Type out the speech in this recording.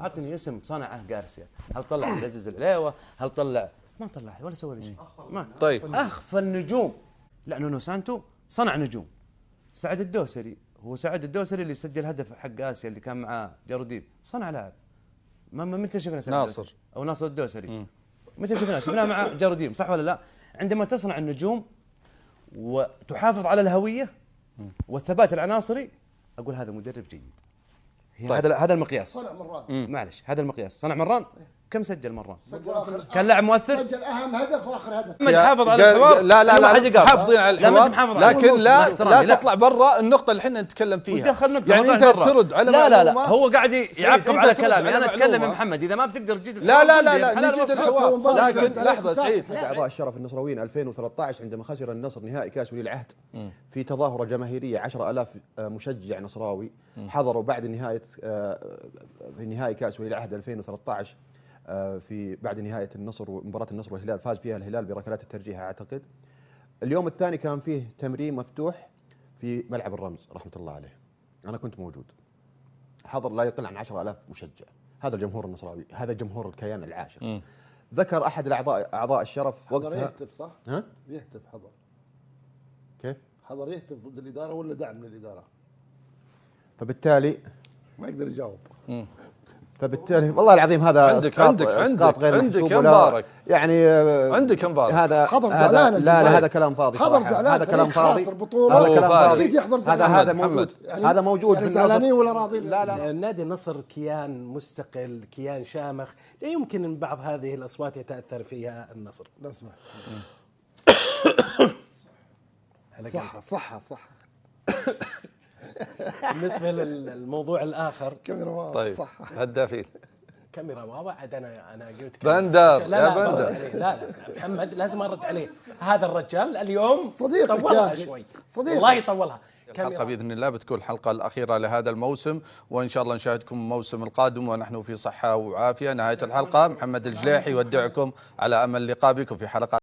اعطني اسم صنعه جارسيا، هل طلع عبد العزيز العليوه؟ هل طلع؟ ما طلع ولا سوى لي شيء. ما طيب اخفى النجوم، لا نونو سانتو صنع نجوم. سعد الدوسري، هو سعد الدوسري اللي سجل هدف حق اسيا اللي كان معاه جاروديب، صنع لاعب. ما متى شفنا سعد ناصر او ناصر الدوسري؟ متى شفناه مع جاروديب، صح ولا لا؟ عندما تصنع النجوم وتحافظ على الهويه والثبات العناصري، اقول هذا مدرب جيد. طيب. هذا المقياس. صنع مران. معلش هذا المقياس. صنع مران. كم سجل مران؟ سجل كان لاعب مؤثر. سجل اهم هدف واخر هدف. محمد حافظ على الحوار. لا محافظين على الحوار، لكن لا تطلع برا النقطة اللي احنا نتكلم فيها. يعني انت ترد على لا هو قاعد يعقب على كلامي. انا اتكلم يا محمد، اذا ما بتقدر تجيد لا نجد الحوار. لكن لحظة سعيد، اعضاء الشرف النصراويين 2013 عندما خسر النصر نهائي كاس ولي العهد في تظاهرة جماهيرية 10,000 مشجع نصراوي حضروا بعد نهاية في نهائي كاس ولي العهد 2013 في بعد نهاية النصر ومباراة النصر والهلال، فاز فيها الهلال بركلات الترجيح أعتقد. اليوم الثاني كان فيه تمرين مفتوح في ملعب الرمز رحمة الله عليه، أنا كنت موجود، حضر لا يقل عن 10,000 مشجع. هذا الجمهور النصراوي، هذا جمهور الكيان العاشق. ذكر أحد أعضاء الشرف وقتها وقتها يهتف صح؟ ها؟ يهتف حضر. كيف؟ حضر يهتف ضد الإدارة ولا دعم من الإدارة؟ فبالتالي ما يقدر يجاوب. فبالتالي والله العظيم هذا عندك غير محسوب مبارك. يعني عندك مبارك. هذا حضر زعلان. لا هذا كلام فاضي. حضر زعلان. هذا كلام فاضي. هذا كلام فاضي. يحضر زعلان. هذا موجود. هذا موجود يعني زعلانين ولا راضين؟ لا نادي النصر كيان مستقل، كيان شامخ، لا يمكن ان بعض هذه الاصوات يتاثر فيها النصر. لا اسمح. صح. بالنسبه للموضوع الاخر كاميرا واو. طيب صح. هدافين كاميرا واحد. انا قلت بندر لا بندر. لا محمد لازم ارد عليه. هذا الرجال اليوم صديق طولها شوي، والله طولها. الحلقة بإذن الله بتكون الحلقة الأخيرة لهذا الموسم، وإن شاء الله نشاهدكم الموسم القادم ونحن في صحة وعافية. نهاية الحلقة محمد الجليحي يودعكم على أمل لقاء بكم في حلقة